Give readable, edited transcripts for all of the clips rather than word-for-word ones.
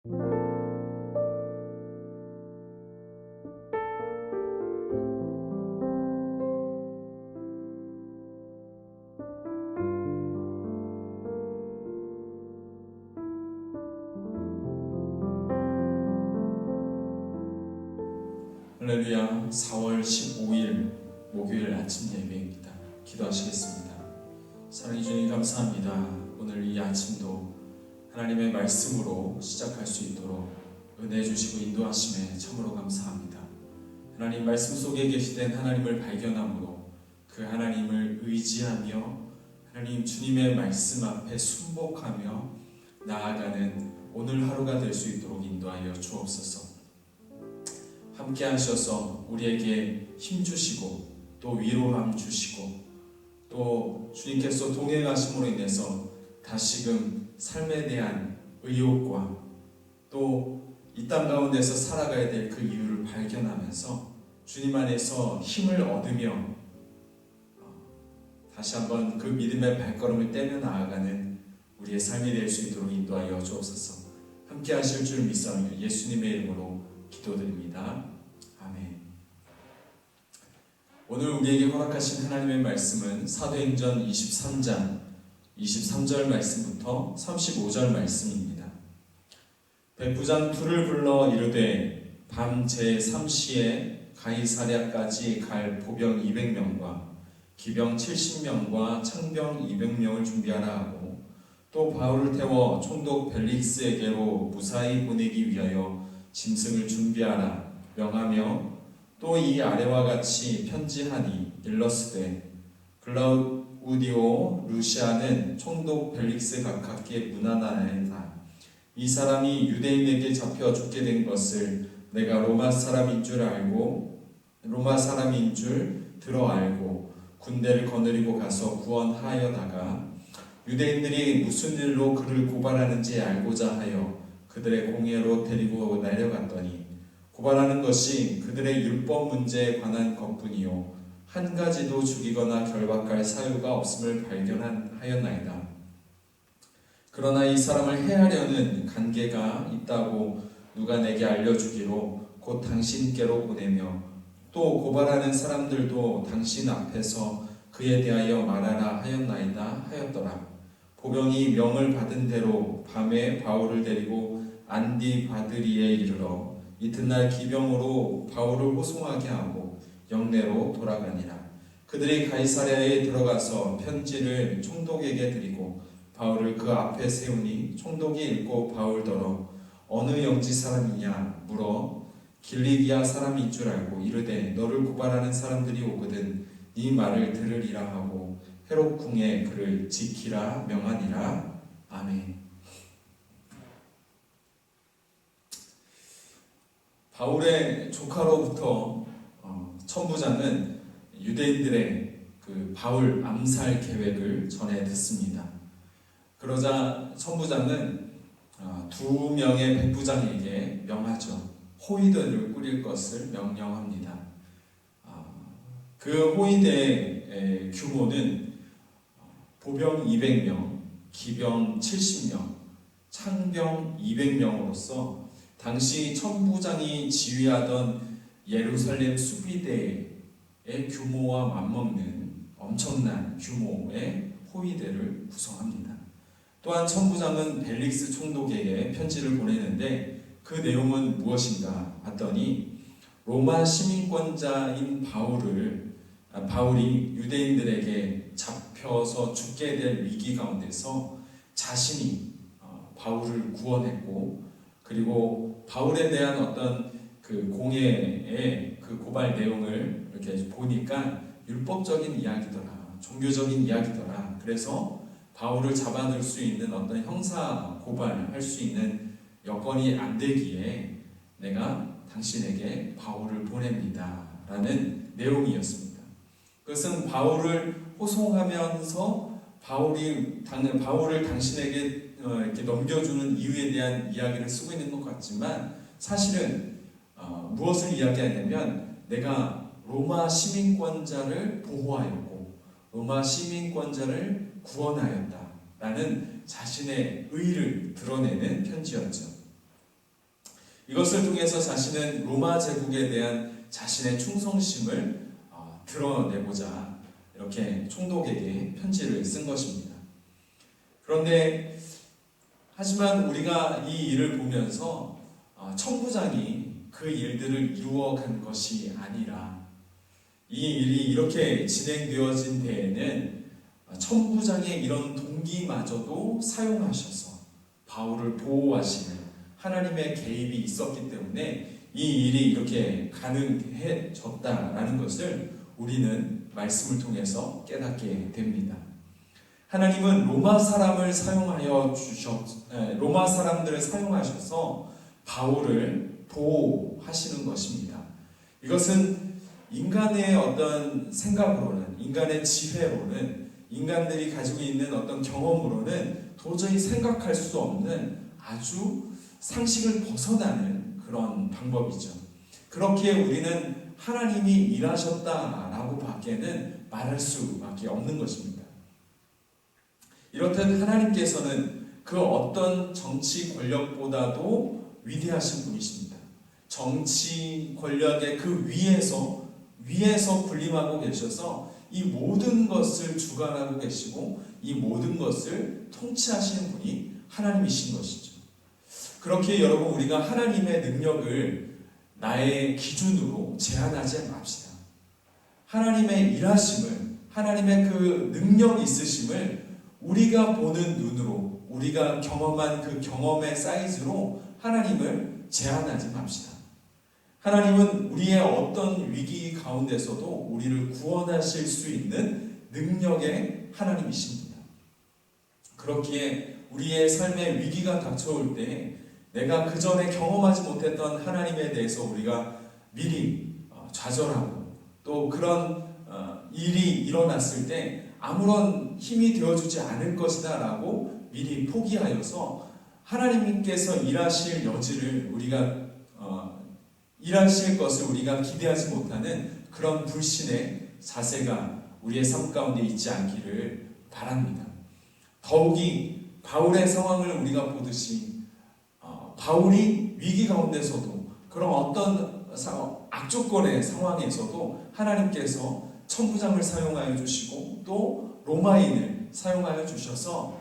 할렐루야. 4월 15일 목요일 아침 예배입니다. 기도하시겠습니다. 사랑해 주님 감사합니다. 오늘 이 아침도 하나님의 말씀으로 시작할 수 있도록 은혜 주시고 인도하심에 참으로 감사합니다. 하나님 말씀 속에 계시된 하나님을 발견함으로 그 하나님을 의지하며 하나님 주님의 말씀 앞에 순복하며 나아가는 오늘 하루가 될 수 있도록 인도하여 주옵소서. 함께 하셔서 우리에게 힘 주시고 또 위로함 주시고 또 주님께서 동행하심으로 인해서 다시금 삶에 대한 의욕과 또 이 땅 가운데서 살아가야 될 그 이유를 발견하면서 주님 안에서 힘을 얻으며 다시 한번 그 믿음의 발걸음을 떼며 나아가는 우리의 삶이 될 수 있도록 인도하여 주옵소서. 함께 하실 줄 믿사오며 예수님의 이름으로 기도드립니다. 아멘. 오늘 우리에게 허락하신 하나님의 말씀은 사도행전 23장 23절 말씀부터 35절 말씀입니다. 백부장 둘을 불러 이르되 밤 제3시에 가이사랴까지 갈 보병 200명과 기병 70명과 창병 200명을 준비하라 하고 또 바울을 태워 총독 벨릭스에게로 무사히 보내기 위하여 짐승을 준비하라 명하며 또 이 아래와 같이 편지하니 일러스되 글라우디오 루시아는 총독 벨릭스 가깝게 문안하나이다. 이 사람이 유대인에게 잡혀 죽게 된 것을 내가 로마 사람인 줄 들어 알고 군대를 거느리고 가서 구원하여다가 유대인들이 무슨 일로 그를 고발하는지 알고자 하여 그들의 공회로 데리고 내려갔더니 고발하는 것이 그들의 율법 문제에 관한 것뿐이요 한 가지도 죽이거나 결박할 사유가 없음을 발견하였나이다. 그러나 이 사람을 해하려는 관계가 있다고 누가 내게 알려주기로 곧 당신께로 보내며 또 고발하는 사람들도 당신 앞에서 그에 대하여 말하라 하였나이다 하였더라. 보병이 명을 받은 대로 밤에 바울을 데리고 안디바드리에 이르러 이튿날 기병으로 바울을 호송하게 하고 영내로 돌아가니라. 그들이 가이사랴에 들어가서 편지를 총독에게 드리고 바울을 그 앞에 세우니 총독이 읽고 바울더러 어느 영지 사람이냐 물어 길리기아 사람인 줄 알고 이르되 너를 고발하는 사람들이 오거든 네 말을 들으리라 하고 헤롯 궁에 그를 지키라 명하니라. 아멘. 바울의 조카로부터 천부장은 유대인들의 그 바울 암살 계획을 전해 듣습니다. 그러자 천부장은 두 명의 백부장에게 명하죠. 호위대를 꾸릴 것을 명령합니다. 그 호위대의 규모는 보병 200명, 기병 70명, 창병 200명으로서 당시 천부장이 지휘하던 예루살렘 수비대의 규모와 맞먹는 엄청난 규모의 호위대를 구성합니다. 또한 천부장은 벨릭스 총독에게 편지를 보내는데 그 내용은 무엇인가 봤더니 로마 시민권자인 바울이 유대인들에게 잡혀서 죽게 될 위기 가운데서 자신이 바울을 구원했고 그리고 바울에 대한 어떤 그 공회의 그 고발 내용을 이렇게 보니까 율법적인 이야기더라, 종교적인 이야기더라. 그래서 바울을 잡아둘 수 있는 어떤 형사 고발할 수 있는 여건이 안 되기에 내가 당신에게 바울을 보냅니다 라는 내용이었습니다. 그것은 바울을 호송하면서 바울을 당신에게 이렇게 넘겨주는 이유에 대한 이야기를 쓰고 있는 것 같지만 사실은 무엇을 이야기하냐면 내가 로마 시민권자를 보호하였고 로마 시민권자를 구원하였다 라는 자신의 의의를 드러내는 편지였죠. 이것을 통해서 자신은 로마 제국에 대한 자신의 충성심을 드러내고자 이렇게 총독에게 편지를 쓴 것입니다. 그런데 하지만 우리가 이 일을 보면서 천부장이 그 일들을 이루어간 것이 아니라 이 일이 이렇게 진행되어진 데에는 천부장의 이런 동기마저도 사용하셔서 바울을 보호하시는 하나님의 개입이 있었기 때문에 이 일이 이렇게 가능해졌다라는 것을 우리는 말씀을 통해서 깨닫게 됩니다. 하나님은 로마 사람들을 사용하셔서 바울을 보호하시는 것입니다. 이것은 인간의 어떤 생각으로는, 인간의 지혜로는, 인간들이 가지고 있는 어떤 경험으로는 도저히 생각할 수 없는 아주 상식을 벗어나는 그런 방법이죠. 그렇기에 우리는 하나님이 일하셨다라고 밖에는 말할 수밖에 없는 것입니다. 이렇듯 하나님께서는 그 어떤 정치 권력보다도 위대하신 분이십니다. 정치 권력의 그 위에서 군림하고 계셔서 이 모든 것을 주관하고 계시고 이 모든 것을 통치하시는 분이 하나님이신 것이죠. 그렇게 여러분, 우리가 하나님의 능력을 나의 기준으로 제한하지 맙시다. 하나님의 일하심을, 하나님의 그 능력 있으심을 우리가 보는 눈으로, 우리가 경험한 그 경험의 사이즈로 하나님을 제한하지 맙시다. 하나님은 우리의 어떤 위기 가운데서도 우리를 구원하실 수 있는 능력의 하나님이십니다. 그렇기에 우리의 삶에 위기가 닥쳐올 때 내가 그 전에 경험하지 못했던 하나님에 대해서 우리가 미리 좌절하고 또 그런 일이 일어났을 때 아무런 힘이 되어주지 않을 것이다 라고 미리 포기하여서 하나님께서 일하실 여지를 일하실 것을 우리가 기대하지 못하는 그런 불신의 자세가 우리의 삶 가운데 있지 않기를 바랍니다. 더욱이 바울의 상황을 우리가 보듯이 바울이 위기 가운데서도 그런 어떤 악조건의 상황에서도 하나님께서 천부장을 사용하여 주시고 또 로마인을 사용하여 주셔서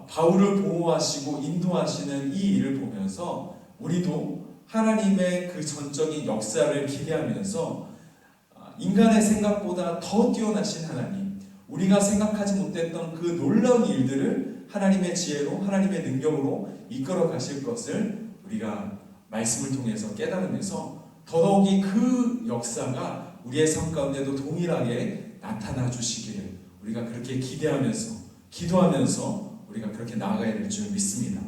바울을 보호하시고 인도하시는 이 일을 보면서 우리도 하나님의 그 전적인 역사를 기대하면서 인간의 생각보다 더 뛰어나신 하나님, 우리가 생각하지 못했던 그 놀라운 일들을 하나님의 지혜로, 하나님의 능력으로 이끌어 가실 것을 우리가 말씀을 통해서 깨달으면서 더더욱이 그 역사가 우리의 삶 가운데도 동일하게 나타나 주시기를 우리가 그렇게 기대하면서, 기도하면서 우리가 그렇게 나아가야 될 줄 믿습니다.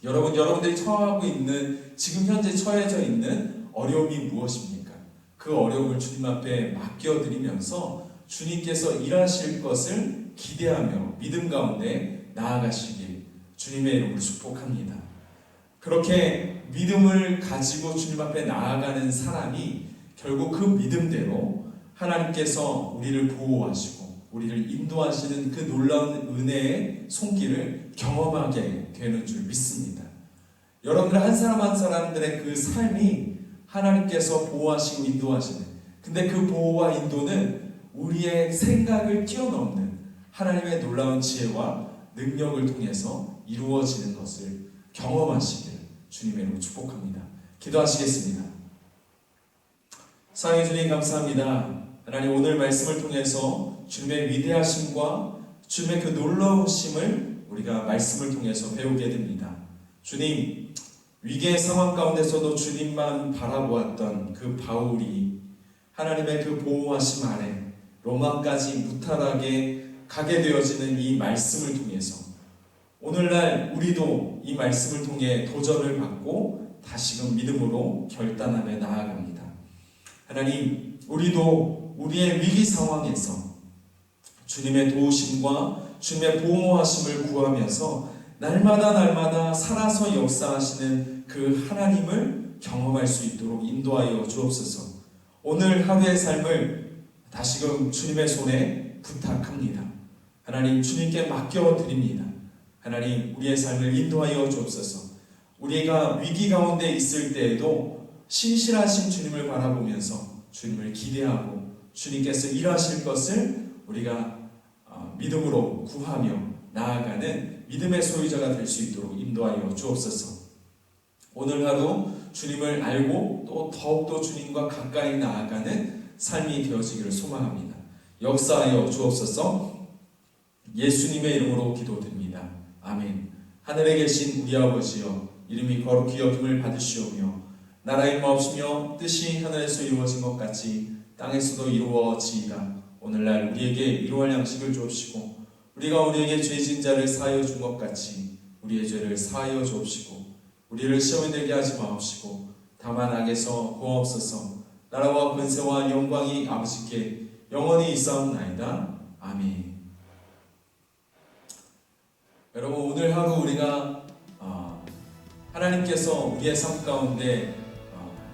여러분들이 처하고 있는, 지금 현재 처해져 있는 어려움이 무엇입니까? 그 어려움을 주님 앞에 맡겨드리면서 주님께서 일하실 것을 기대하며 믿음 가운데 나아가시길 주님의 이름으로 축복합니다. 그렇게 믿음을 가지고 주님 앞에 나아가는 사람이 결국 그 믿음대로 하나님께서 우리를 보호하시고 우리를 인도하시는 그 놀라운 은혜의 손길을 경험하게 되는 줄 믿습니다. 여러분들 한 사람 한 사람들의 그 삶이 하나님께서 보호하시고 인도하시는, 근데 그 보호와 인도는 우리의 생각을 뛰어넘는 하나님의 놀라운 지혜와 능력을 통해서 이루어지는 것을 경험하시길 주님의 이름으로 축복합니다. 기도하시겠습니다. 사랑의 주님, 감사합니다. 하나님, 오늘 말씀을 통해서 주님의 위대하심과 주님의 그 놀라우심을 우리가 말씀을 통해서 배우게 됩니다. 주님, 위기의 상황 가운데서도 주님만 바라보았던 그 바울이 하나님의 그 보호하심 아래 로마까지 무탈하게 가게 되어지는 이 말씀을 통해서 오늘날 우리도 이 말씀을 통해 도전을 받고 다시금 믿음으로 결단하며 나아갑니다. 하나님, 우리도 우리의 위기 상황에서 주님의 도우심과 주님의 보호하심을 구하면서 날마다 살아서 역사하시는 그 하나님을 경험할 수 있도록 인도하여 주옵소서. 오늘 하루의 삶을 다시금 주님의 손에 부탁합니다. 하나님, 주님께 맡겨드립니다. 하나님, 우리의 삶을 인도하여 주옵소서. 우리가 위기 가운데 있을 때에도 신실하신 주님을 바라보면서 주님을 기대하고 주님께서 일하실 것을 우리가 믿음으로 구하며 나아가는 믿음의 소유자가 될 수 있도록 인도하여 주옵소서. 오늘 하루 주님을 알고 또 더욱더 주님과 가까이 나아가는 삶이 되어지기를 소망합니다. 역사하여 주옵소서. 예수님의 이름으로 기도드립니다. 아멘. 하늘에 계신 우리 아버지여, 이름이 거룩히 여김을 받으시오며 나라의 마옵시며 뜻이 하늘에서 이루어진 것 같이 땅에서도 이루어지이다. 오늘날 우리에게 일용할 양식을 주옵시고 우리가 우리에게 죄진 자를 사하여 준 것 같이 우리의 죄를 사하여 주옵시고 우리를 시험에 들게 하지 마옵시고 다만 악에서 구하옵소서. 나라와 권세와 영광이 아버지께 영원히 있사옵나이다. 아멘. 여러분, 오늘 하루 우리가 하나님께서 우리의 삶 가운데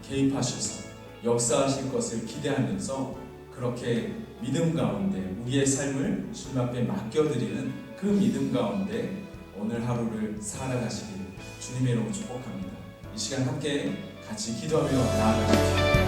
개입하셔서 역사하실 것을 기대하면서 그렇게 믿음 가운데 우리의 삶을 주님 앞에 맡겨드리는 그 믿음 가운데 오늘 하루를 살아가시길 주님의 이름으로 축복합니다. 이 시간 함께 같이 기도하며 나아가십시오.